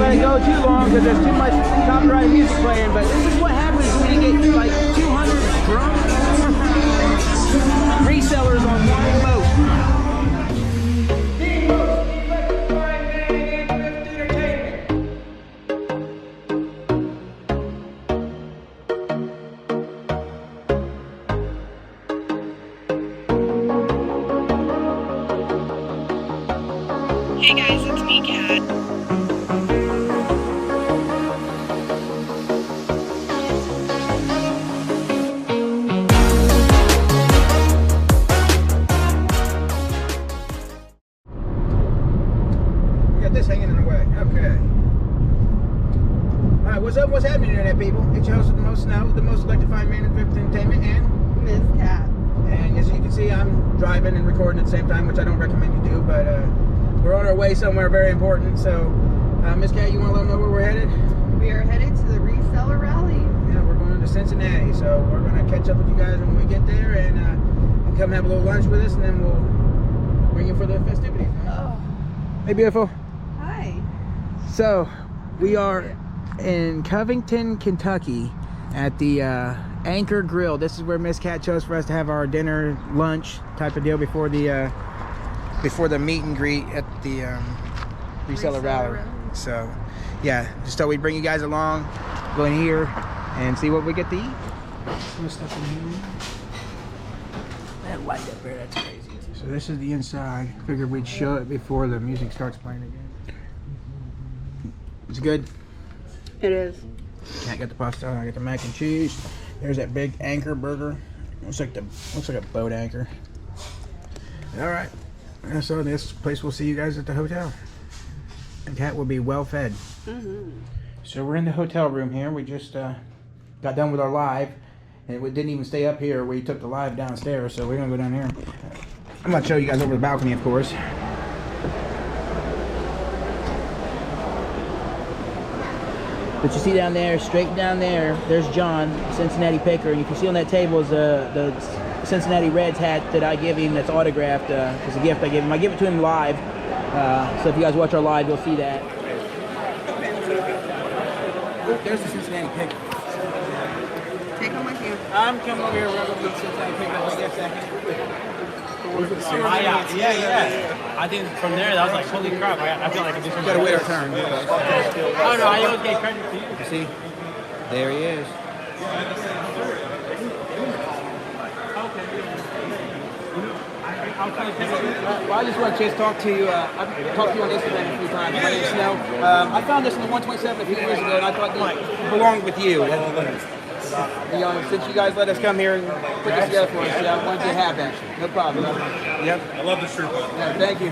let it go too long because there's too much copyright music playing, but this is what happens when you get like 200 drunk resellers on one boat. Hey guys, it's me, Kat. We got this hanging in the way. Okay. All right, what's up? What's happening, internet people? It's your host of the most Snow, the most electrifying man in thrift entertainment, and Miss Kat. And as you can see, I'm driving and recording at the same time, which I don't recommend you do, but we're on our way somewhere very important. So, Miss Kat, you want to let them know where we're headed? We are headed to the reseller rally. Yeah, we're going to Cincinnati, so we're going to catch up with you guys when we get there, and come have a little lunch with us, and then we'll bring you for the festivities. Oh. Hey, beautiful. Hi. So, we are in Covington, Kentucky, at the Anchor Grill. This is where Miss Kat chose for us to have our dinner, lunch type of deal before the meet and greet at the reseller rally. So, yeah, just thought we'd bring you guys along, go in here, and see what we get to eat. Some stuff in here. That light up there, that's crazy. So this is the inside. Figured we'd show it before the music starts playing again. It's good. It is. Can't get the pasta. I got the mac and cheese. There's that big Anchor burger. Looks like a boat anchor. All right. So this place, we'll see you guys at the hotel. And Kat will be well fed. So we're in the hotel room here. We just got done with our live, and we didn't even stay up here. We took the live downstairs, so we're gonna go down here. I'm gonna show you guys over the balcony, of course. But you see down there, straight down there, there's John, Cincinnati picker, and you can see on that table is the Cincinnati Reds hat that I give him that's autographed. It's a gift I give him. I give it to him live. So if you guys watch our live, you'll see that. Oh, there's the Cincinnati picker. Take them with you. I'm coming over here. We're going to meet Cincinnati picker for a second. Yeah. I think from there, I was like, holy crap, I feel like I just Got to wait our turn. Oh, no, I always get credit to you. You see? There he is. Well, I just want to talk to you. I've talked to you on Instagram a few times. My name's Sno. I found this in the 127 a few years ago, and I thought it belonged with you. You know, since you guys let us come here and put this together for us, I wanted you to have that. No problem. Yep. I love the shirt. Yeah, thank you.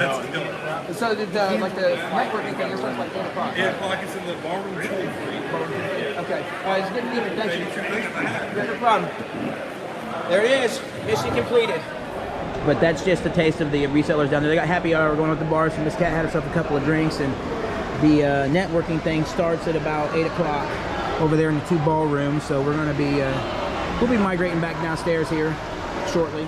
So did like the networking thing, it starts like 8 o'clock. 8 o'clock is in the ballroom. Okay. All right, it's good to meet you. Thank you. No problem. There it is. Mission completed. But that's just a taste of the resellers down there. They got happy hour. We're going to the bar, so Miss Kat had herself a couple of drinks, and the networking thing starts at about 8 o'clock over there in the 2 ballrooms. So we're going to be, we'll be migrating back downstairs here shortly.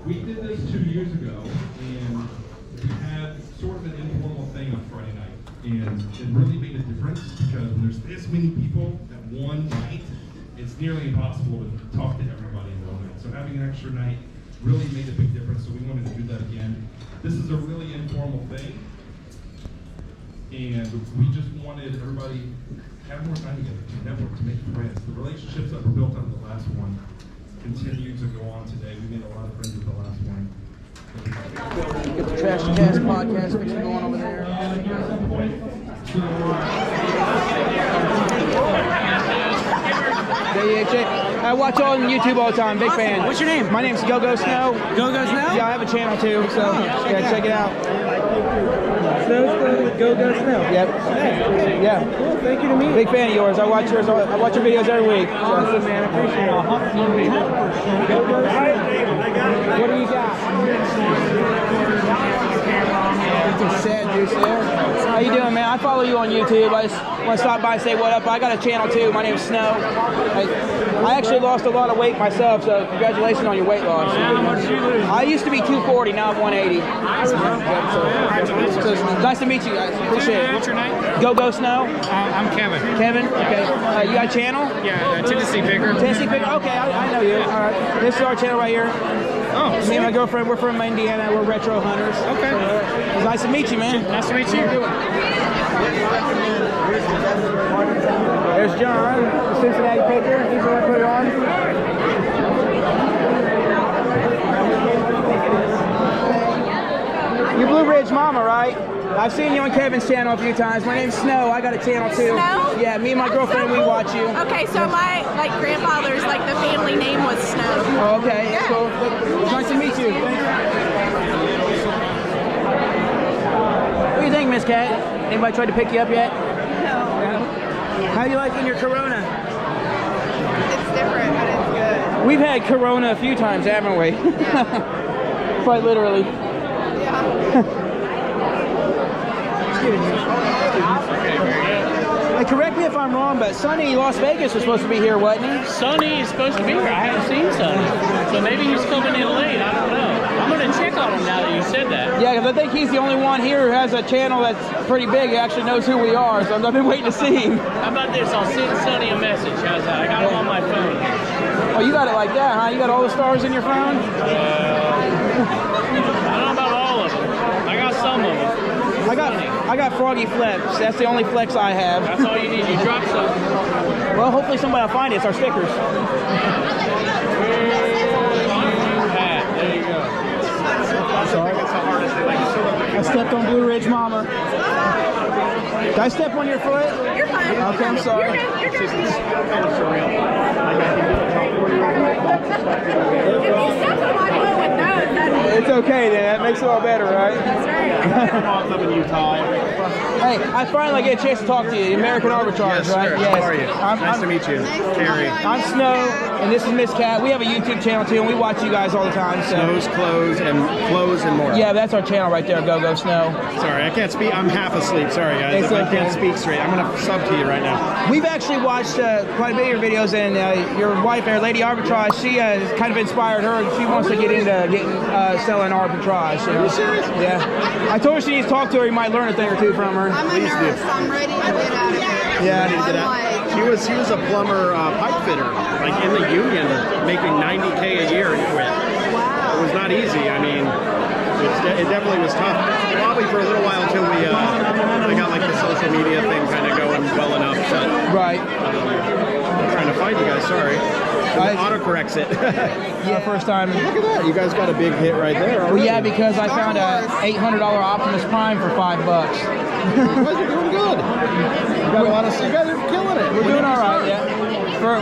We did this 2 years ago, and we had sort of an informal thing on Friday night, and it really made a difference because when there's this many people at one night, it's nearly impossible to talk to everybody in one night. So having an extra night really made a big difference, so we wanted to do that again. This is a really informal thing, and we just wanted everybody to have more time together, to network, to make friends. The relationships that were built out of the last one continue to go on today. We made a lot of friends with the last one. Get the Trash to Cast podcast fixing going over there. I watch all on YouTube all the time. Big fan. What's your name? My name's Sno. Go Sno? Yeah, I have a channel too, so yeah, check it out. Go Sno. Yep. Yeah. Cool, thank you to me. Big fan of yours. I watch yours. I watch your videos every week. So. Awesome, man. Appreciate it. What do you got? Some sad juice there. How you doing, man? I follow you on YouTube. I just want to stop by and say what up. I got a channel too. My name's Sno. I actually lost a lot of weight myself, so congratulations on your weight loss. How much did you lose? I used to be 240, now I'm 180. So nice to meet you guys. Appreciate it. What's your name? Go Snow. I'm Kevin. Kevin. Okay. You got a channel? Yeah, Tennessee Picker. Tennessee Picker. Okay, I know you. All right. This is our channel right here. Oh, Me and my girlfriend, we're from Indiana. We're retro hunters. Okay. So, it's nice to meet you, man. Nice to meet you. There's John, the Cincinnati Picker. He's going to put it on. You Blue Ridge Mama, right? I've seen you on Kevin's channel a few times. My name's Snow. I got a channel too. Snow? Yeah, me and my girlfriend, we watch you. Okay, so my grandfather's the family name was Snow. Oh, okay, Yeah. cool. Nice to meet you. Thanks. What do you think, Miss Cat? Anybody tried to pick you up yet? No. How you liking your Corona? It's different, but it's good. We've had Corona a few times, haven't we? Quite literally. Yeah. Hey, correct me if I'm wrong, but Sonny Las Vegas was supposed to be here, wasn't he? Sonny is supposed to be here. I haven't seen Sonny. So maybe he's coming in late. I don't know. I'm going to check on him now that you said that. Yeah, because I think he's the only one here who has a channel that's pretty big, who actually knows who we are, so I've been waiting to see him. How about this? I'll send Sonny a message. How's that? I got him on my phone. Oh, you got it like that, huh? You got all the stars in your phone? I don't know about all of them. I got some of them. I got Froggy Flex. That's the only flex I have. That's all you need. You drop some. Well, hopefully somebody will find it. It's our stickers. There you go. Sorry. I stepped on Blue Ridge Mama. Did I step on your foot? You're fine. Okay, I'm sorry. You're good. If you step on my foot with those, It's okay then. That makes it all better, right? that's right. I'm in Utah. Hey, I finally get a chance to talk to you. The American Arbitrage, Yes, right? sir. Yes. How are you? Nice to meet you. Nice to Carrie. meet you. I'm Snow, and this is Miss Cat. We have a YouTube channel too, and we watch you guys all the time. So. Snow's clothes and more. Yeah, that's our channel right there. Go Snow. Sorry, I can't speak. I'm half asleep. Sorry, guys. It's If I okay. can't speak straight, I'm gonna sub to you right now. We've actually watched quite a bit of your videos, and your wife there, Lady Arbitrage, she kind of inspired her. She wants to get into selling arbitrage. So. Are you serious? Yeah. I told her she needs to talk to her. You might learn a thing or two from her. I'm a Please do. nurse. I'm ready to get out of here. Yeah. Ready to get I'm out? like, She was a plumber, pipe fitter, like in the union, making $90K a year and quit. It was not easy. I mean, it definitely was tough. Probably for a little while until we got like the social media thing kind of going well enough. But Right. I'm trying to find you guys. Sorry. It autocorrects it. Yeah, first time. Look at that. You guys got a big hit right there. Well, yeah, because I found a $800 Optimus Prime for $5. You guys are doing good. You got a lot of. You guys are killing it. We're doing all right, yeah.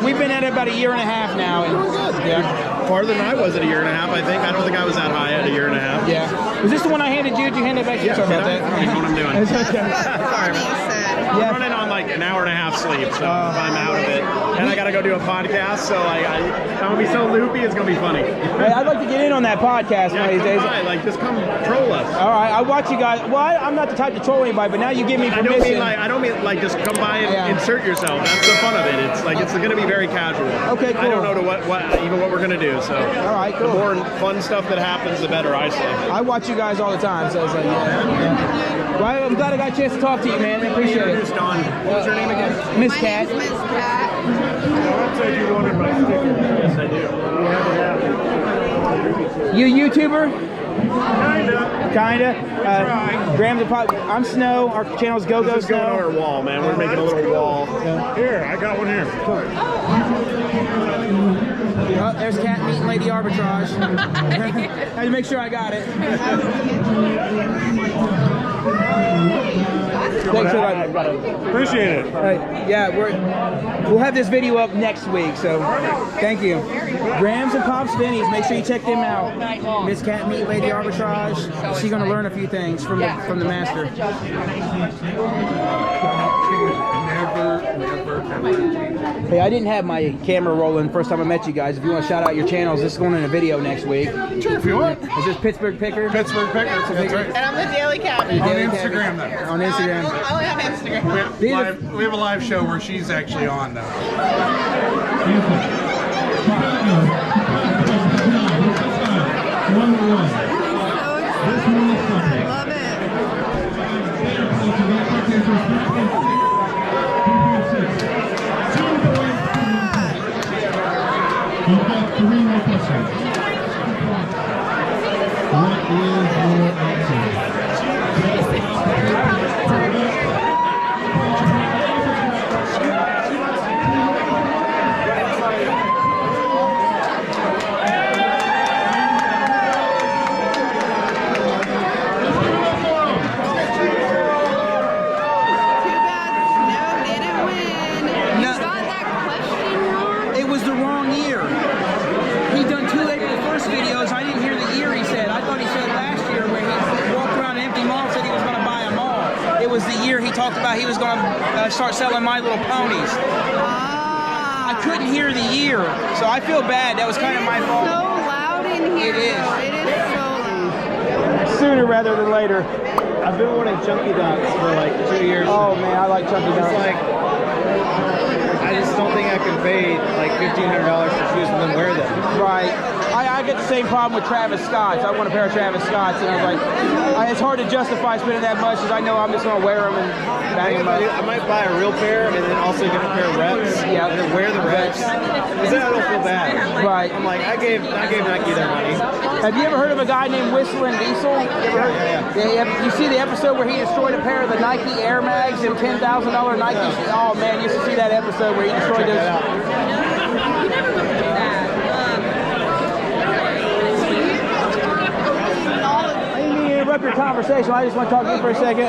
We've been at it about a year and a half now. And, Doing good. yeah. Farther than I was at a year and a half, I think. I don't think I was that high at a year and a half. Yeah. Was this the one I handed you? Did you hand it back to you? Sorry about that. I don't know what I'm doing. It's that's okay. what Ronnie said. I'm Yeah. running on like an hour and a half sleep, so if I'm out of it. And I gotta go do a podcast, so I'm gonna be so loopy, it's gonna be funny. Hey, I'd like to get in on that podcast one of these come days. by, like just come troll us. All right, I watch you guys. Well, I'm not the type to troll anybody, but now you give me I permission. don't mean like just come by and Yeah. insert yourself. That's the fun of it. It's gonna be very casual. Okay, I don't cool. know what we're gonna do. So All right, cool. The more fun stuff that happens, the better, I say. I watch you guys all the time, so it's like, yeah. Well, I'm glad I got a chance to talk to you, man. I appreciate it. Don. What was your name again? Miss My Cat. name's Miss Cat. Said you wanted my sticker. Yes, I do. You YouTuber? Kinda. Try. Grams of Pop. I'm Snow. Our channel's Go This is going on Snow. our wall, man. We're making a little wall. Here, I got one here. Oh, there's Cat meeting Lady Arbitrage. I had to make sure I got it. Thanks for that. Appreciate it. Yeah, we'll have this video up next week, so thank you. Grams and Pop Spinnies, make sure you check them out. Miss Cat meet Lady Arbitrage. She's gonna learn a few things from the master. Hey, I didn't have my camera rolling first time I met you guys. If you want to shout out your channels, this is going in a video next week. Sure, if you want. Is this Pittsburgh Picker? Pittsburgh Picker. That's right. And I'm the Daily Cabin. On Daily Instagram, Cabin. though. On Instagram. Only on Instagram. These are- We have a live show where she's actually on, though. So excited. I love it. You've got 3 more questions. What is your answer? Talked about he was going to start selling My Little Ponies. I couldn't hear the year, so I feel bad. That was kind of my fault. It's so loud in here. It is. It is so loud. Sooner rather than later. I've been wanting Chunky Dots for like 2 years. Oh man, I like Chunky Dots. It's like, I just don't think I can pay like $1,500 for shoes and then wear them. Right. I get the same problem with Travis Scott's. I want a pair of Travis Scott's, and I was like, it's hard to justify spending that much because I know I'm just going to wear them and bang them up. I might buy a real pair and then also get a pair of reps. Yeah. And then wear the reps. Because then I don't feel bad. Right. I'm like, I gave Nike their money. Have you ever heard of a guy named Whistling Diesel? Yeah. You see the episode where he destroyed a pair of the Nike Air Mags and $10,000 Nike? Yeah. Oh man, you used to see that episode where he destroyed those. Interrupt your conversation. I just want to talk to you for a second.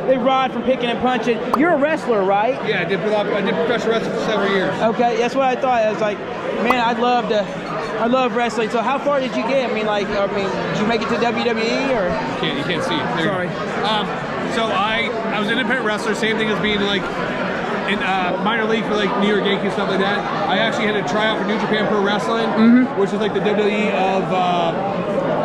They Rod from Picking and Punching. You're a wrestler, right? Yeah, I did professional wrestling for several years. Okay, that's what I thought. I was like, man, I love wrestling. So how far did you get? Did you make it to WWE or? You can't see. Sorry. So I was an independent wrestler. Same thing as being like in minor league for like New York Yankees, stuff like that. I actually had to try out for New Japan Pro Wrestling, which is like the WWE of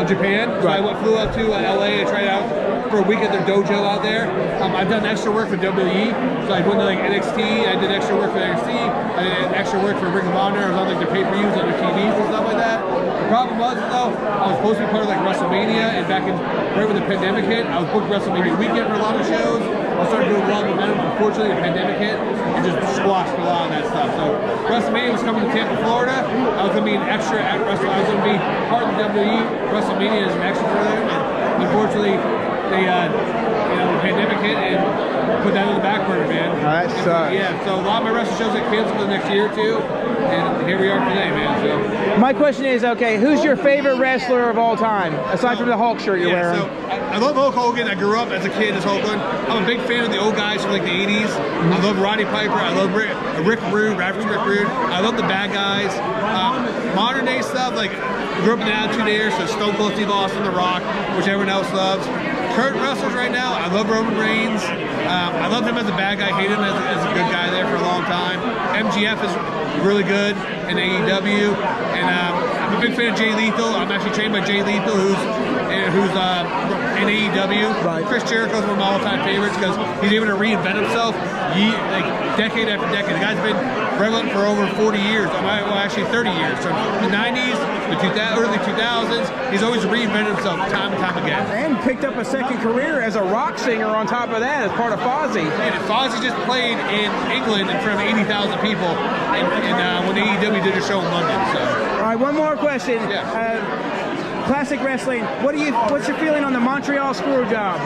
Japan. So I flew up to LA and tried out for a week at their dojo out there. I've done extra work for WWE. So I went to like NXT. I did extra work for NXT. I did extra work for Ring of Honor. I was on like the pay-per-views on their TVs and stuff like that. The problem was though, I was supposed to be part of like WrestleMania, and back in right when the pandemic hit, I was booked WrestleMania weekend for a lot of shows. I started doing a lot of momentum. Unfortunately, the pandemic hit and just squashed a lot of that stuff. So WrestleMania was coming to Tampa, Florida. I was going to be an extra at WrestleMania. I was going to be part of the WWE WrestleMania as an extra for them. And unfortunately, the pandemic hit and put that on the back burner, man. That sucks. Yeah, so a lot of my wrestling shows get canceled for the next year or two, and here we are today, man. So my question is, okay, who's your favorite wrestler of all time, aside from the Hulk shirt you're wearing? So I love Hulk Hogan. I grew up as a kid as Hulk Hogan. I'm a big fan of the old guys from like the 80s. I love Roddy Piper. I love Rick Rude, Ravage Rick Rude. I love the bad guys. Modern day stuff, like I grew up in the Attitude Era, so Stone Cold Steve Austin, The Rock, which everyone else loves. Current wrestlers right now, I love Roman Reigns. I loved him as a bad guy, hated him as a good guy there for a long time. MGF is really good in AEW, and I'm a big fan of Jay Lethal. I'm actually trained by Jay Lethal, who's in AEW. Right. Chris Jericho's one of my all-time favorites because he's able to reinvent himself decade after decade. The guy's been prevalent for over 40 years, well actually 30 years. From the 90s, the early 2000s, he's always reinvented himself time and time again. And picked up a second career as a rock singer on top of that as part of Fozzy. And Fozzy just played in England in front of 80,000 people when AEW did a show in London. So. All right, one more question. Yeah. Classic wrestling. What's your feeling on the Montreal Screwjob?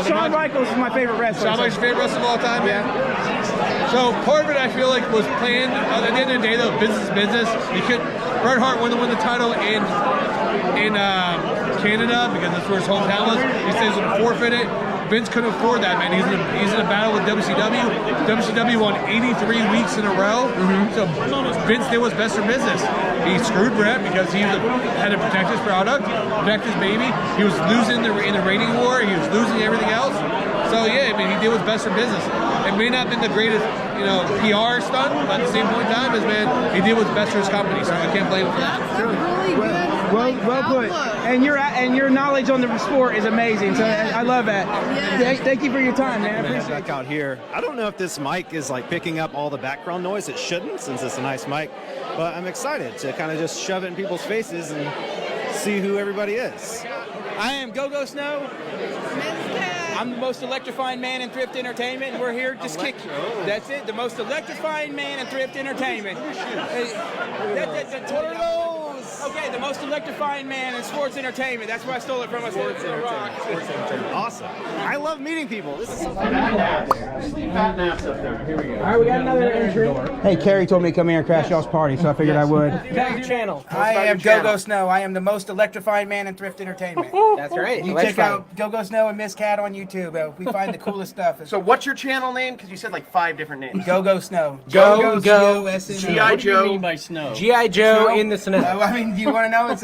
Shawn Michaels is my favorite wrestler. Shawn Michaels' favorite wrestler of all time, man. So part of it, I feel like, was planned. At the end of the day, though, business is business. Bret Hart wanted to win the title in Canada because that's where his hometown was. He says he was going to forfeit it. Vince couldn't afford that, man. He's in a battle with WCW. WCW won 83 weeks in a row. So Vince did what's best for business. He screwed Bret because he had to protect his product, protect his baby. He was losing in the rating war. He was losing everything else. So yeah, I mean, he did what's best for business. It may not have been the greatest, PR stunt, but at the same point in time, he did what's best for his company. So I can't blame him for that. That's a really good. Well put. And your knowledge on the sport is amazing. So I love that. Yes. Thank you for your time, man. I appreciate Back out here. I don't know if this mic is like picking up all the background noise. It shouldn't, since it's a nice mic. But I'm excited to kind of just shove it in people's faces and see who everybody is. I am Go-Go Snow. Miss Cat. I'm the most electrifying man in thrift entertainment, and we're here just kick. That's it. The most electrifying man in thrift entertainment. What are those? Okay, the most electrifying man in sports entertainment. That's where I stole it from. I stole it from the Rock. Awesome. I love meeting people. This is so fun. Fat naps up there. Here we go. All right, we got another entry. Hey, Carrie told me to come here and crash y'all's party, so I figured I would. Your channel. I am Go-Go Snow. I am the most electrifying man in thrift entertainment. That's right. You check out Go-Go Snow and Miss Cat on YouTube. We find the coolest stuff. So what's your channel name? Because you said like 5 different names. Go-Go Snow. Go-Go G.I. What do you Joe. mean by snow? G.I. Joe in the snow. I mean, do you want to know? It's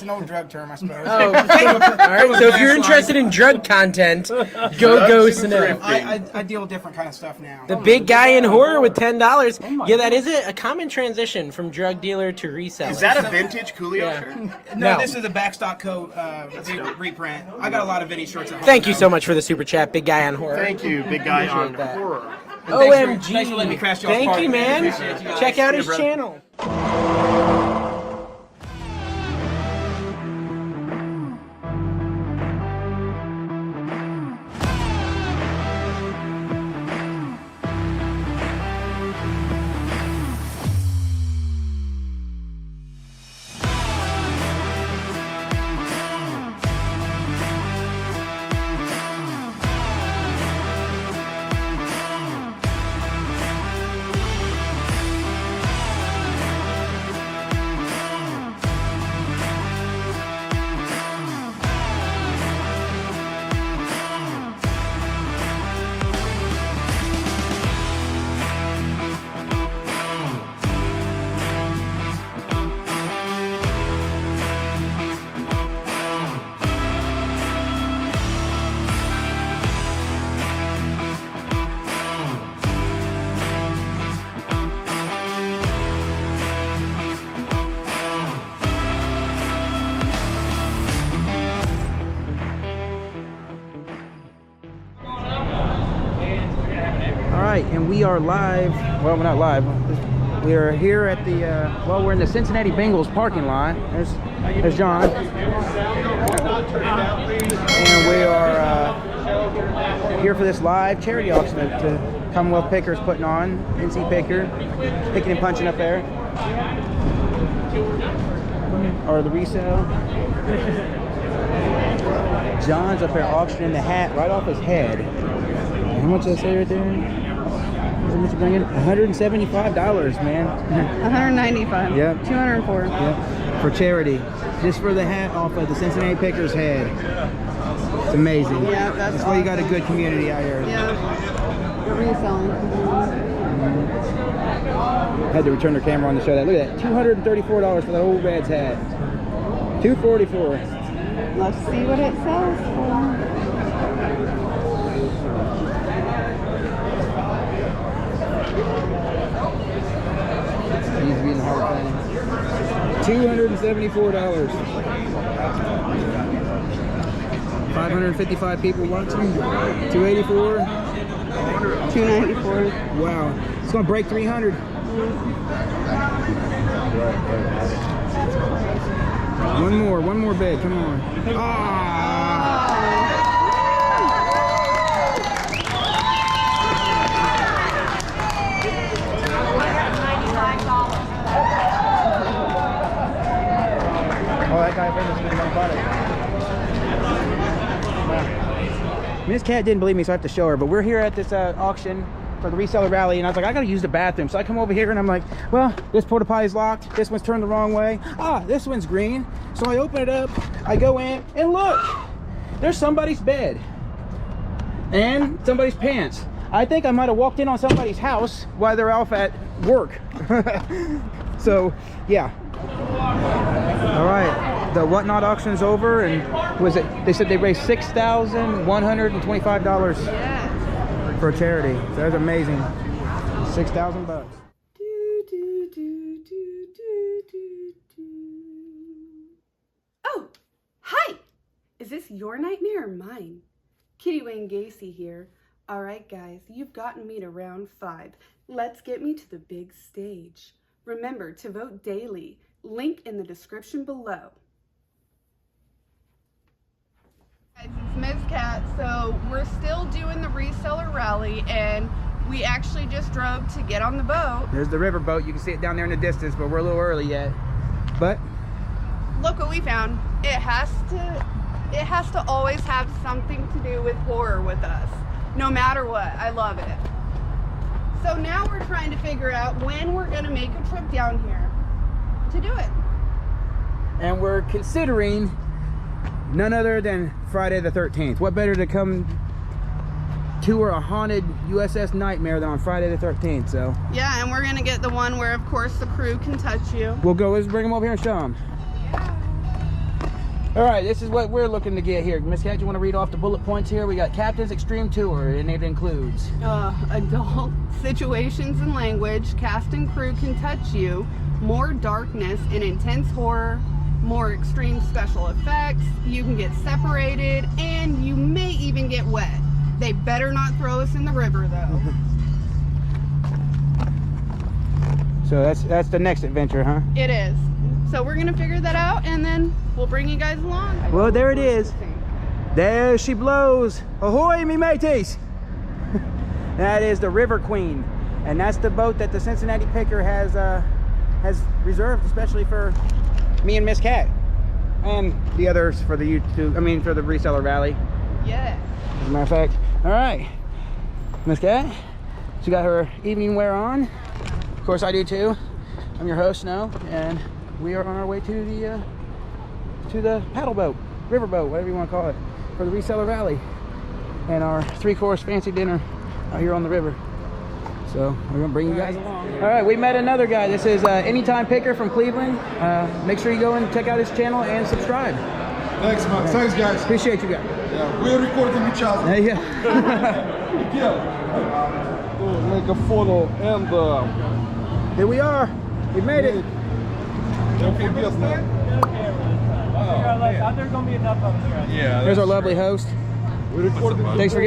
an old drug term, I suppose. Oh, all right. So if you're interested in drug content, Go-Go Snow. I deal with different kind of stuff now. The big guy in horror with $10. Yeah, that is a common transition from drug dealer to reseller. Is that a vintage Coolio Yeah. shirt? No, this is a backstock coat reprint. I got a lot of Vinny shirts at home. Thank you so much for the super chat, big guy on horror. Thank you, big guy on that. horror. Thanks for OMG. letting me crash y'all's Thank party. you, man. Appreciate you guys. Check out his Yeah, brother. channel. All right, and we are live. Well, we're not live. We are here at the, well, we're in the Cincinnati Bengals parking lot. There's John. And we are here for this live charity auction that Commonwealth Picker is putting on. NC Picker, picking and punching up there. Or the resale. John's up there auctioning the hat right off his head. How much did I say right there? How much you bringing? $175, man. 195. Yep. 204. Yep. For charity. Just for the hat off of the Cincinnati Picker's head. It's amazing. Yeah, that's why you got a awesome. good community out here. Yeah. You're reselling. Had to return their camera on to show that. Look at that. $234 for the old Reds hat. $244. Let's see what it sells for. He's being the hard thing. $274. 555 people watching. 284. 294. Wow. It's gonna break 300. One more bid. Come on. Ah! Oh, that guy bought it. Miss Cat didn't believe me, so I have to show her. But we're here at this auction for the reseller rally, and I was like, I gotta use the bathroom. So I come over here and I'm like, well, this porta potty's locked. This one's turned the wrong way. Ah, this one's green. So I open it up. I go in, and look, there's somebody's bed and somebody's pants. I think I might have walked in on somebody's house while they're off at work. So, yeah. All right, the Whatnot auction's over, and was it? They said they raised $6,125 for a charity. So that's amazing. $6,000. Oh, hi! Is this your nightmare or mine? Kitty Wayne Gacy here. All right, guys, you've gotten me to round 5. Let's get me to the big stage. Remember to vote daily. Link in the description below. Guys, it's Ms. Cat. So we're still doing the reseller rally, and we actually just drove to get on the boat. There's the river boat. You can see it down there in the distance, but we're a little early yet. But look what we found. It has to always have something to do with horror with us, no matter what. I love it. So now we're trying to figure out when we're going to make a trip down here to do it. and we're considering none other than Friday the 13th. What better to come tour a haunted USS Nightmare than on Friday the 13th? So yeah, and we're gonna get the one where of course the crew can touch you. we'll go, let's bring them over here and show them. All right, this is what we're looking to get here. Miss Cat, you want to read off the bullet points here? We got Captain's Extreme Tour, and it includes adult situations and language, cast and crew can touch you, more darkness and intense horror, more extreme special effects, you can get separated, and you may even get wet. They better not throw us in the river though. So that's the next adventure, huh? It is. So we're gonna figure that out, and then we'll bring you guys along. Well, there it is. There she blows. Ahoy, me mateys! That is the River Queen, and that's the boat that the Cincinnati Picker has reserved, especially for me and Miss Cat, and the others for the YouTube. I mean, for the reseller rally. Yeah. As a matter of fact. All right, Miss Cat. She got her evening wear on. Of course, I do too. I'm your host, Sno, and we are on our way to the paddle boat, river boat, whatever you want to call it, for the reseller rally, and our 3-course fancy dinner out here on the river. So we're gonna bring you guys along. All right, we met another guy. This is Anytime Picker from Cleveland. Make sure you go and check out his channel and subscribe. Thanks, man. Thanks, guys. Appreciate you guys. Yeah, we're recording each other. Yeah. Make a photo and here we are. We made it. Don't forget now. There's gonna be enough of them. Yeah. There's our lovely host. We recorded. Thanks for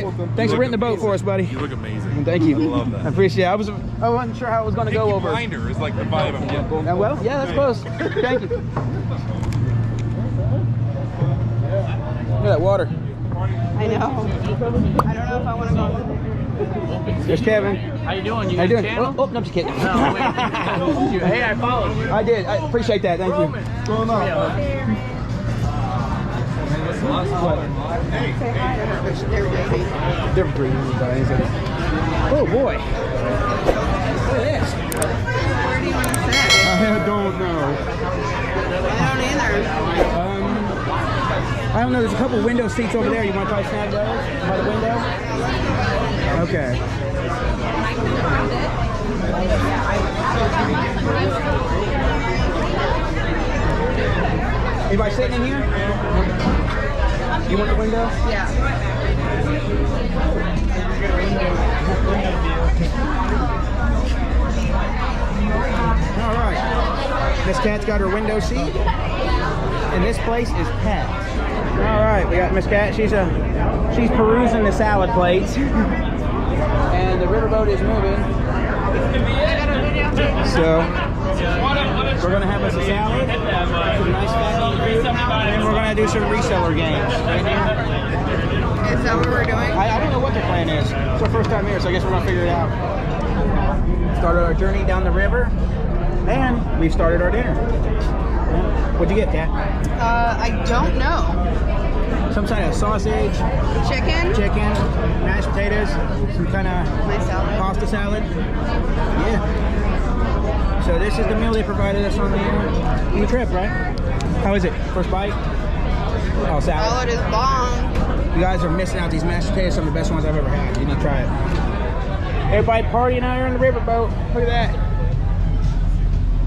renting the boat for us, buddy. You look amazing. Thank you. I love that. I appreciate it. I wasn't sure how it was going to go over. Blinder is like the vibe I'm getting. Well, yeah, that's close. Thank you. Look at that water. I know. I don't know if I want to go. There's Kevin. How you doing? You How you doing? channel? Oh, no, I'm just kidding. No, wait. Hey, I followed you. I did. I appreciate that. Thank you. What's going on? They're breathing, guys. Oh boy. Look at this. Where do you want to sit? I don't know. I don't either. I don't know. There's a couple window seats over there. You want to probably snag those by the window? Okay. Anybody sitting in here? You want the window? Yeah. All right. Miss Cat's got her window seat, and this place is packed. All right, we got Miss Cat. She's perusing the salad plates, and the riverboat is moving. So we're gonna have us a salad, some nice fat food, and we're gonna do some reseller games. Is that what we're doing? I don't know what the plan is. It's our first time here, so I guess we're gonna figure it out. Started our journey down the river, and we've started our dinner. What'd you get, Kat? I don't know. Some kind of sausage, Chicken? mashed potatoes, some kind of Nice salad. pasta salad. Yeah. So this is the meal they provided us on the trip, right? How is it? First bite? Oh, salad. Salad is bomb. You guys are missing out. These mashed potatoes, some of the best ones I've ever had. You need to try it. Everybody partying out here on the riverboat. Look at that.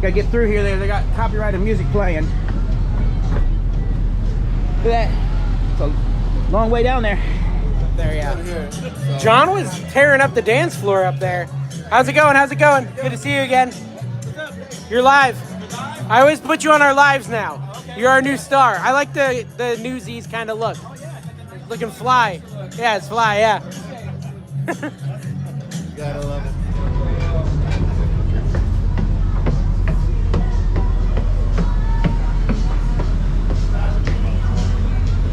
Gotta get through here. They got copyrighted music playing. Look at that. It's a long way down there. There, yeah. John was tearing up the dance floor up there. How's it going? How's it going? Good to see you again. You're live. I always put you on our lives now. You're our new star. I like the Newsies kind of look. Looking fly. Yeah, it's fly, yeah. Gotta love it.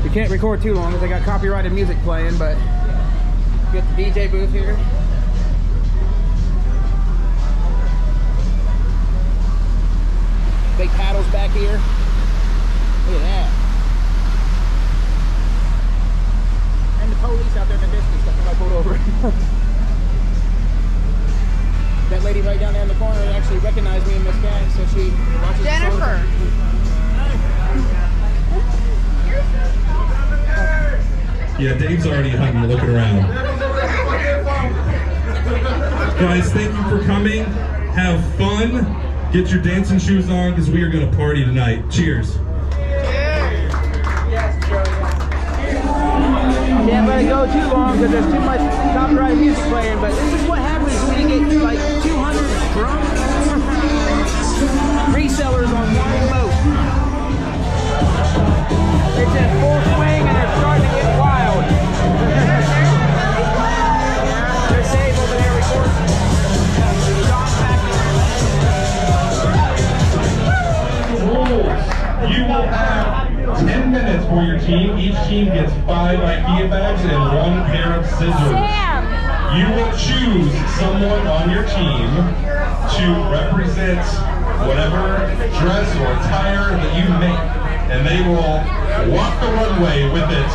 The Can't record too long because I got copyrighted music playing, but we got the DJ booth here. Big paddles back here. Look at that. And the police out there in the distance that I pulled over. That lady right down there in the corner actually recognized me in Miss Cat, so she watches Jennifer. Yeah, Dave's already hunting, looking around. Guys, thank you for coming. Have fun. Get your dancing shoes on because we are going to party tonight. Cheers. Can't let it go too long because there's too much copyright music playing, but this is what happens when you get like 200 drunk resellers on one boat. It's in full swing and they're starting to get wild. There's Dave over there recording. You will have 10 minutes for your team. Each team gets 5 IKEA bags and 1 pair of scissors. You will choose someone on your team to represent whatever dress or attire that you make, and they will walk the runway with it.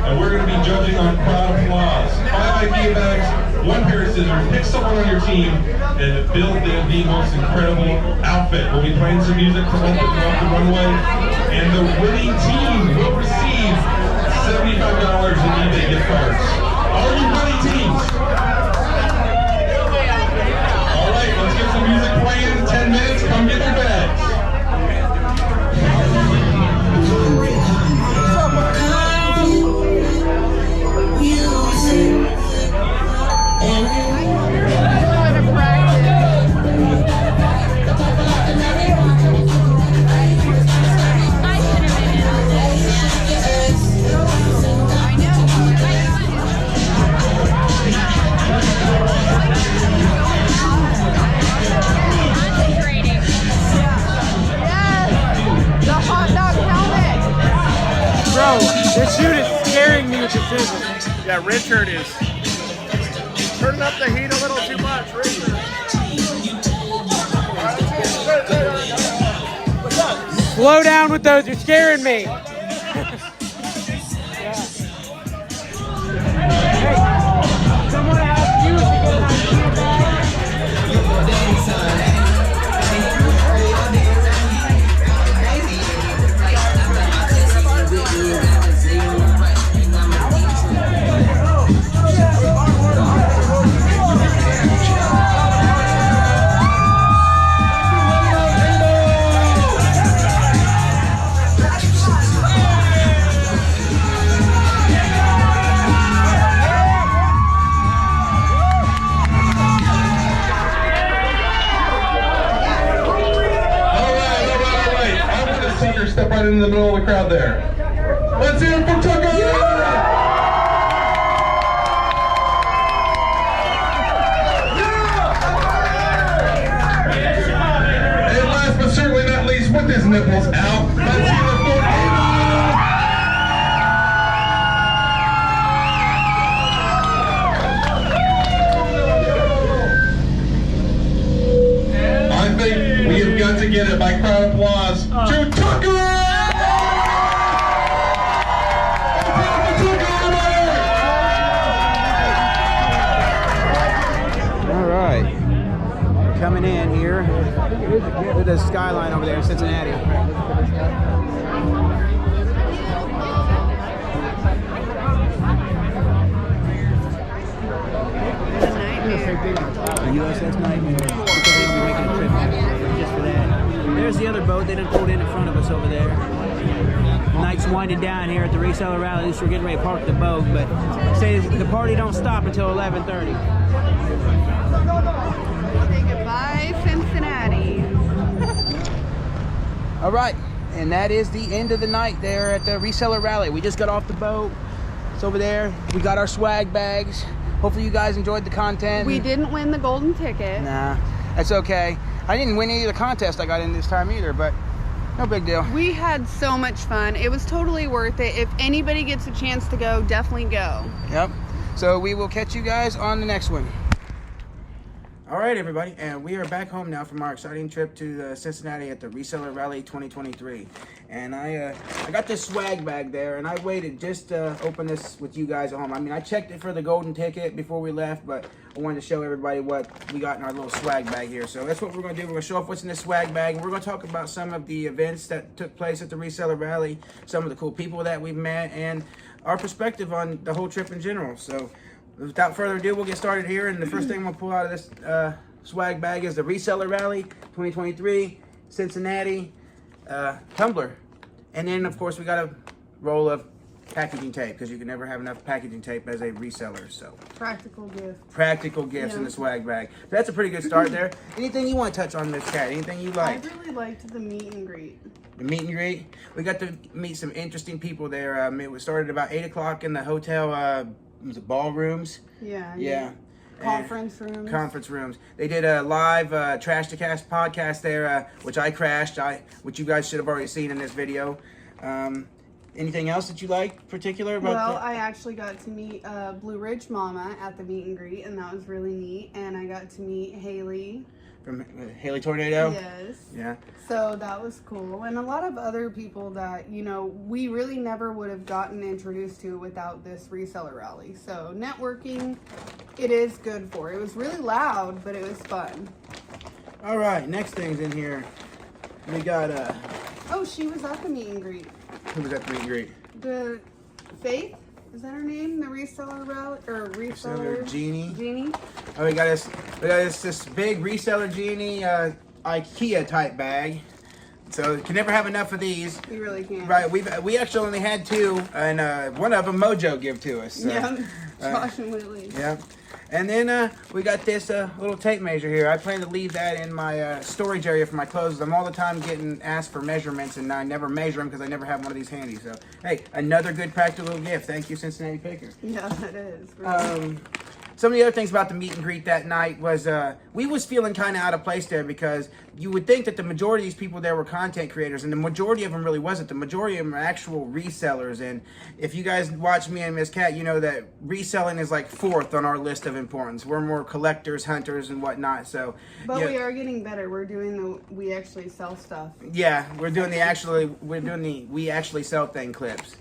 And we're going to be judging on crowd applause. 5 IKEA bags, 1 pair of scissors. Pick someone on your team and build them the most incredible outfit. We'll be playing some music to let them walk the runway. And the winning team will receive $75 in eBay gift cards. Are you ready, teams? All right, let's get some music playing. 10 minutes, come get your bags. Bro, this dude is scaring me with the scissors. Yeah, Richard is turning up the heat a little too much. Richard. Slow down with those, you're scaring me. Someone asked you if you get an IKEA bag. Step right in the middle of the crowd there. Let's hear it for Tucker! And last but certainly not least, with his nipples out, let's hear it for I think we have got to get it by crowd applause to Tucker! Coming in here. Look at the skyline over there in Cincinnati. The USS Nightmare. We'll be making a trip just for that. There's the other boat. They done pulled in front of us over there. Night's winding down here at the Reseller Rally. At least we're getting ready to park the boat, but say the party don't stop until 11:30. Say goodbye, Cincinnati. All right, and that is the end of the night there at the Reseller Rally. We just got off the boat. It's over there. We got our swag bags. Hopefully you guys enjoyed the content. We didn't win the golden ticket. Nah, that's okay. I didn't win any of the contests I got in this time either, but No big deal. We had so much fun. It was totally worth it. If anybody gets a chance to go, definitely go. Yep. So we will catch you guys on the next one. All right, everybody, and we are back home now from our exciting trip to Cincinnati at the Reseller Rally 2023. And I got this swag bag there, and I waited just to open this with you guys at home. I mean, I checked it for the golden ticket before we left, but I wanted to show everybody what we got in our little swag bag here. So that's what we're going to do. We're going to show off what's in this swag bag, and we're going to talk about some of the events that took place at the Reseller Rally, some of the cool people that we've met, and our perspective on the whole trip in general. So without further ado, we'll get started here. And the first thing we'll pull out of this swag bag is the Reseller Rally 2023 Cincinnati tumbler. And then, of course, we got a roll of packaging tape, because you can never have enough packaging tape as a reseller. So Practical gift. practical gifts in the swag bag. So that's a pretty good start there. Anything you want to touch on, Miss Cat? Anything you like? I really liked the meet and greet. The meet and greet. We got to meet some interesting people there. It started about 8 o'clock in the hotel. Was it ballrooms? Yeah. Conference rooms. Conference rooms. They did a live Trash to Cast podcast there, which I crashed. Which you guys should have already seen in this video. Anything else that you like particular about? Well, I actually got to meet Blue Ridge Mama at the meet and greet, and that was really neat. And I got to meet Haley. From Haley Tornado? Yes. Yeah. So that was cool. And a lot of other people that, you know, we really never would have gotten introduced to without this reseller rally. So networking, it is good for. It was really loud, but it was fun. All right, next thing's in here. We got Oh, she was at the meet and greet. who was at the meet and greet? The Faith? Is that her name? The reseller rally or reseller? Jeannie. Oh, we got this big reseller Jeannie IKEA type bag. So can never have enough of these. We really can't. Right. We actually only had 2, and one of them Mojo gave to us. So, yeah. Josh and Whitley. Yeah. And then we got this little tape measure here. I plan to leave that in my storage area for my clothes. I'm all the time getting asked for measurements, and I never measure them because I never have one of these handy. So, hey, another good practical gift. Thank you, Cincinnati Picker. Yeah, it is. Really. Some of the other things about the meet and greet that night was we was feeling kind of out of place there, because you would think that the majority of these people there were content creators, and the majority of them really wasn't. The majority of them are actual resellers. And if you guys watch me and Miss Cat, you know that reselling is like 4th on our list of importance. We're more collectors, hunters, and whatnot. So, but we are getting better. We're doing we actually sell stuff. Yeah, we're doing the we actually sell thing clips.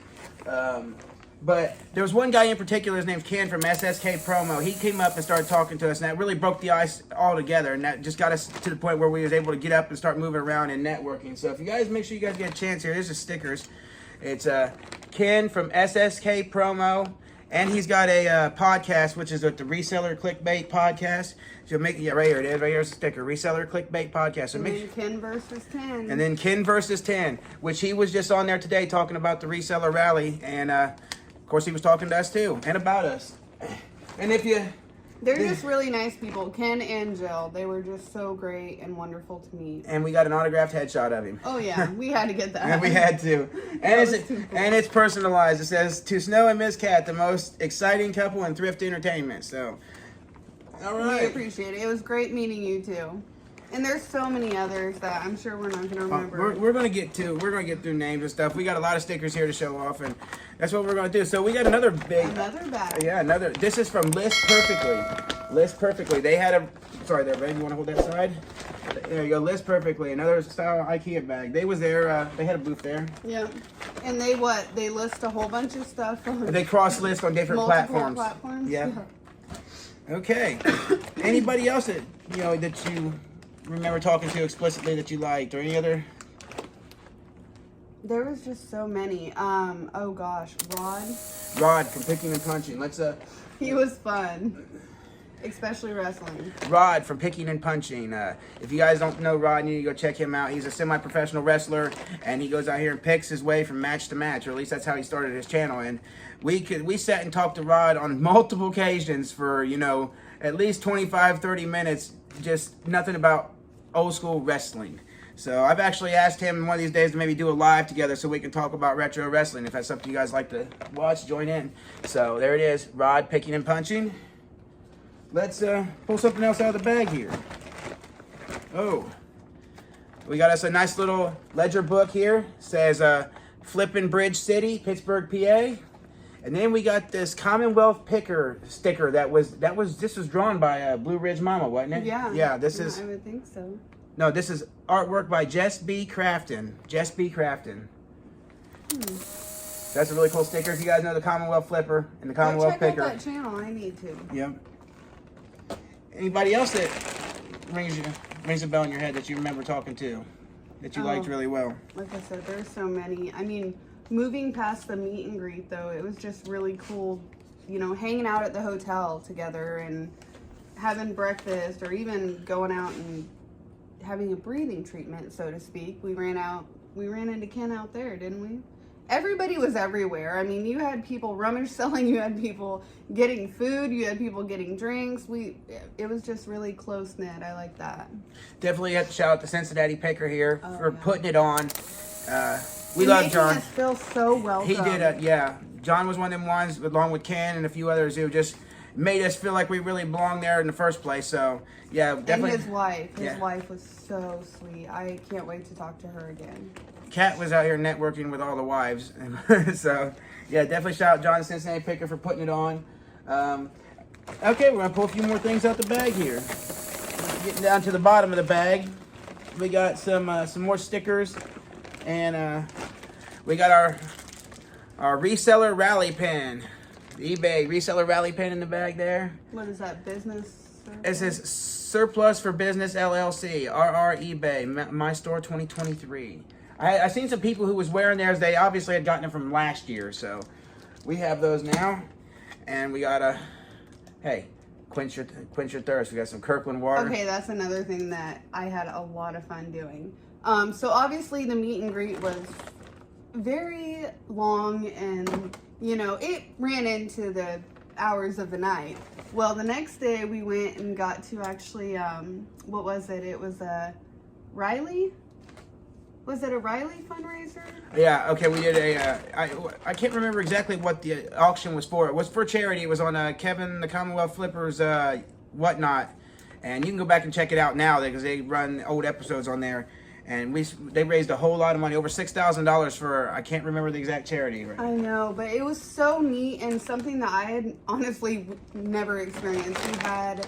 But there was one guy in particular, his name's Ken from SSK Promo. He came up and started talking to us, and that really broke the ice all together, and that just got us to the point where we was able to get up and start moving around and networking. So if you guys, make sure you guys get a chance here. Here's the stickers. It's Ken from SSK Promo, and he's got a podcast, which is the Reseller Clickbait Podcast. So right here it is. Right here's the sticker, Reseller Clickbait Podcast. So and then Ken versus 10. And then Ken versus 10, which he was just on there today talking about the Reseller Rally, and of course, he was talking to us too, and about us. And if you... They're just really nice people. Ken and Jill, they were just so great and wonderful to meet. And we got an autographed headshot of him. Oh yeah, we had to get that. And we had to. And it's personalized. It says, "To Sno and Miss Cat, the most exciting couple in thrift entertainment." So, all right. We appreciate it. It was great meeting you too. And there's so many others that I'm sure we're not going to remember. We're going to get through names and stuff. We got a lot of stickers here to show off, and that's what we're going to do. So we got another bag. Yeah, another. This is from List Perfectly. List Perfectly. They had a. Sorry, there, Red. You want to hold that side? There you go. List Perfectly. Another style IKEA bag. They was there. They had a booth there. Yeah. And they list a whole bunch of stuff. They cross list on different platforms. Yeah. Okay. Anybody else that that you remember talking to explicitly that you liked, or any other? There was just so many. Oh gosh, Rod from Picking and Punching. Let's he was fun, especially wrestling. Rod from Picking and Punching. If you guys don't know Rod, you need to go check him out. He's a semi-professional wrestler, and he goes out here and picks his way from match to match, or at least that's how he started his channel. And we sat and talked to Rod on multiple occasions for at least 25-30 minutes, just nothing about old school wrestling. So I've actually asked him one of these days to maybe do a live together so we can talk about retro wrestling. If that's something you guys like to watch, join in. So there it is, Rod Picking and Punching. Let's pull something else out of the bag here. Oh, We got us a nice little ledger book here. It says Flippin' Bridge City, Pittsburgh, PA. And then we got this Commonwealth Picker sticker this was drawn by Blue Ridge Mama, wasn't it? Yeah. Yeah, this is. I would think so. No, this is artwork by Jess B. Crafton. Jess B. Crafton. That's a really cool sticker. If you guys know the Commonwealth Flipper and the Commonwealth check Picker. out that channel. I need to. Yep. Anybody else that rings a bell in your head that you remember talking to that you liked really well? Like I said, there's so many. I mean, moving past the meet and greet though, it was just really cool, you know, hanging out at the hotel together and having breakfast, or even going out and having a breathing treatment, so to speak. We ran into Ken out there, didn't we? Everybody was everywhere. I mean, you had people rummage selling, you had people getting food, you had people getting drinks. It was just really close knit. I like that. Definitely have to shout out the Cincinnati Picker here for putting it on. We love John. Us feel so welcome. He did yeah. John was one of them ones, along with Ken and a few others, who just made us feel like we really belonged there in the first place. So yeah, definitely. And his wife was so sweet. I can't wait to talk to her again. Kat was out here networking with all the wives. So yeah, definitely shout out John the Cincinnati Picker for putting it on. Okay, we're gonna pull a few more things out the bag here. Getting down to the bottom of the bag, we got some more stickers, and we got our reseller rally pen, the eBay reseller rally pen in the bag there. What is that, business? It says Surplus for Business LLC, RR eBay, My Store 2023. I seen some people who was wearing theirs. They obviously had gotten it from last year, so we have those now. And we got a, hey, quench your thirst. We got some Kirkland water. Okay, that's another thing that I had a lot of fun doing. So obviously the meet and greet was very long, and you know, it ran into the hours of the night. Well, the next day we went and got to actually, what was it? It was a Riley? Was it a Riley fundraiser? Yeah, okay, we did I can't remember exactly what the auction was for. It was for charity. It was on Kevin the Commonwealth Flipper's whatnot. And you can go back and check it out now because they run old episodes on there. And they raised a whole lot of money, over $6,000 for, I can't remember the exact charity. Right? I know, but it was so neat and something that I had honestly never experienced. We had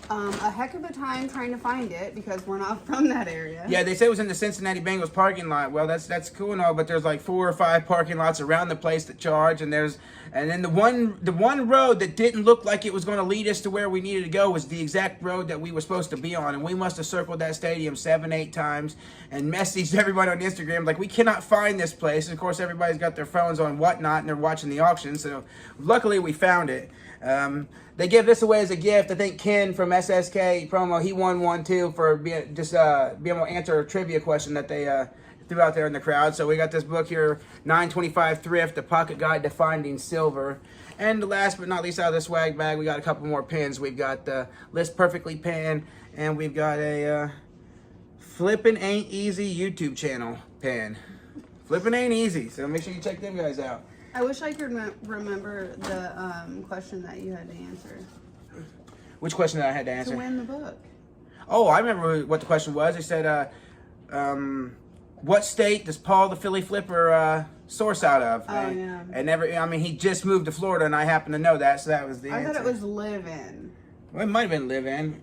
a heck of a time trying to find it because we're not from that area. Yeah, they said it was in the Cincinnati Bengals parking lot. Well, that's cool and all, but there's like 4 or 5 parking lots around the place that charge, and then the one road that didn't look like it was going to lead us to where we needed to go was the exact road that we were supposed to be on, and we must have circled that stadium 7-8 times and messaged everybody on Instagram like, we cannot find this place. And of course, everybody's got their phones on whatnot and they're watching the auction, so luckily we found it. They give this away as a gift. I think Ken from SSK promo, he won one too for being able to answer a trivia question that they threw out there in the crowd. So we got this book here, 925 Thrift, the Pocket Guide to Finding Silver. And last but not least, out of the swag bag, we got a couple more pins. We've got the List Perfectly pin, and we've got a Flippin' Ain't Easy YouTube channel pin. Flippin' Ain't Easy, so make sure you check them guys out. I wish I could remember the question that you had to answer. Which question that I had to answer? To win the book. Oh, I remember what the question was. It said, what state does Paul the Philly Flipper source out of? Yeah. And he just moved to Florida, and I happen to know that, so that was the answer. I thought it was live-in. Well, it might have been live-in.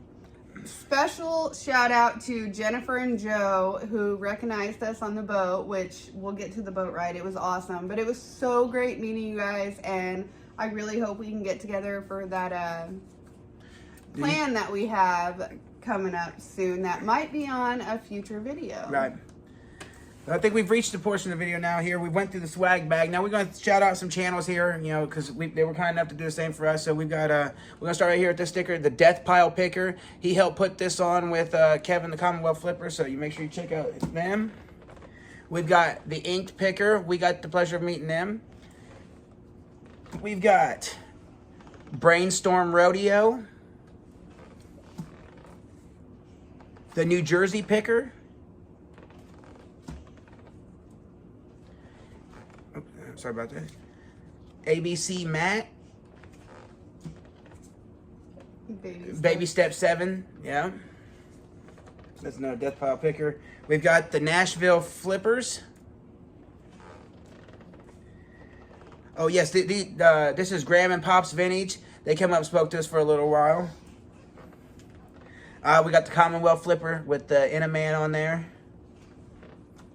Special shout out to Jennifer and Joe who recognized us on the boat, which we'll get to the boat ride. It was awesome, but it was so great meeting you guys, and I really hope we can get together for that plan that we have coming up soon that might be on a future video. Right. I think we've reached the portion of the video now here. We went through the swag bag. Now we're going to shout out some channels here, you know, because they were kind enough to do the same for us. So we've got, we're going to start right here at this sticker, the Death Pile Picker. He helped put this on with Kevin the Commonwealth Flipper, so you make sure you check out them. We've got the Inked Picker. We got the pleasure of meeting them. We've got Brainstorm Rodeo. The New Jersey Picker. Sorry about that. ABC Matt. Baby Step 7, yeah. That's another death pile picker. We've got the Nashville flippers. Oh yes, this is Graham and Pop's Vintage. They came up and spoke to us for a little while. We got the Commonwealth flipper with the Inaman on there.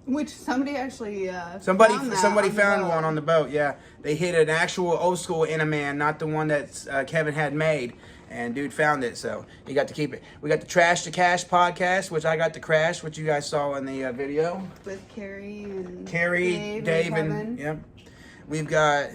Which somebody actually Somebody found found one on the boat. Yeah, they hit an actual old school Inaman, not the one that Kevin had made. And dude found it, so he got to keep it. We got the Trash to Cash podcast, which I got to crash, which you guys saw in the video. With Carrie, Dave, and yep. We've got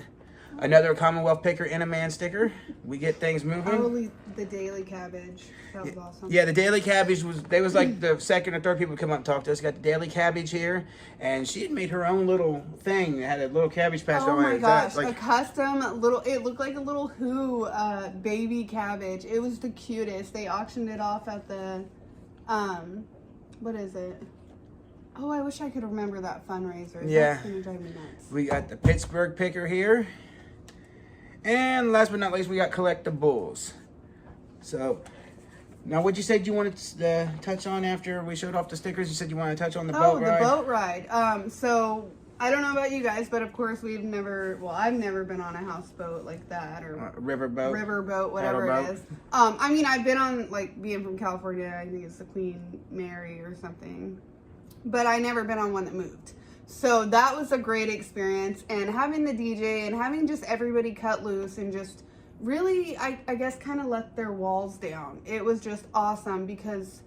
another Commonwealth Picker Inaman sticker. We get things moving. Probably the Daily Cabbage. That was awesome. Yeah, the Daily Cabbage was like the second or third people to come up and talk to us. Got the Daily Cabbage here, and she had made her own little thing. It had a little cabbage patch on it. Oh my gosh, like, a custom little, it looked like a little Who baby cabbage. It was the cutest. They auctioned it off at the, what is it? Oh, I wish I could remember that fundraiser. Yeah. That's gonna drive me nuts. We got the Pittsburgh picker here. And last but not least, we got collectibles. So, now what'd you say you wanted to touch on after we showed off the stickers? You said you wanted to touch on the boat ride? Oh, the boat ride. So, I don't know about you guys, but of course I've never been on a houseboat like that, or riverboat, whatever it is. I mean, I've been on, like, being from California, I think it's the Queen Mary or something, but I never been on one that moved. So that was a great experience, and having the DJ and having just everybody cut loose and just really, I guess, kind of let their walls down. It was just awesome, because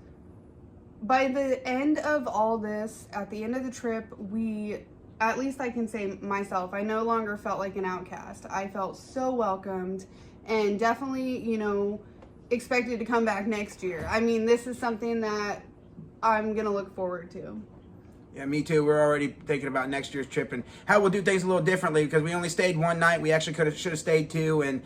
by the end of all this, at the end of the trip, at least I can say myself, I no longer felt like an outcast. I felt so welcomed, and definitely, you know, expected to come back next year. I mean, this is something that I'm gonna look forward to. Yeah, me too. We're already thinking about next year's trip and how we'll do things a little differently, because we only stayed one night. We actually should have stayed two. And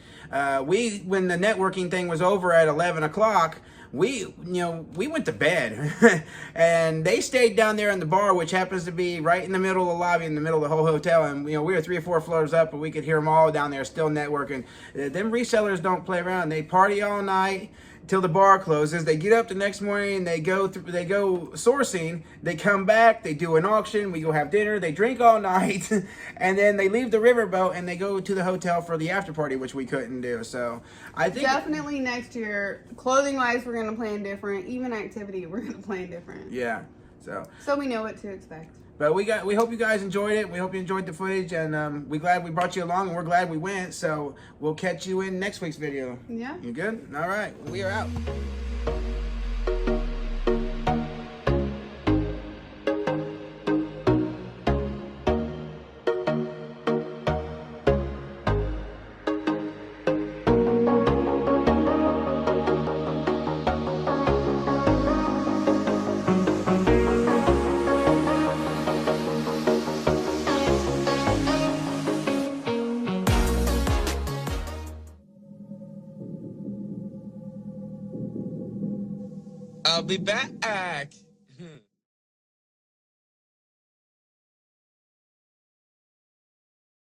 when the networking thing was over at 11 o'clock, we went to bed. And they stayed down there in the bar, which happens to be right in the middle of the lobby, in the middle of the whole hotel. And we were 3 or 4 floors up, but we could hear them all down there still networking. Them resellers don't play around. They party all night till the bar closes. They get up the next morning and they go sourcing. They come back, they do an auction, we go have dinner, they drink all night, and then they leave the riverboat and they go to the hotel for the after party, which we couldn't do. So I think definitely next year, clothing wise, we're gonna plan different. Even activity, we're gonna plan different. Yeah. So we know what to expect. But we hope you guys enjoyed it. We hope you enjoyed the footage, and we're glad we brought you along, and we're glad we went. So we'll catch you in next week's video. Yeah. You good? All right. We are out. I'll be back.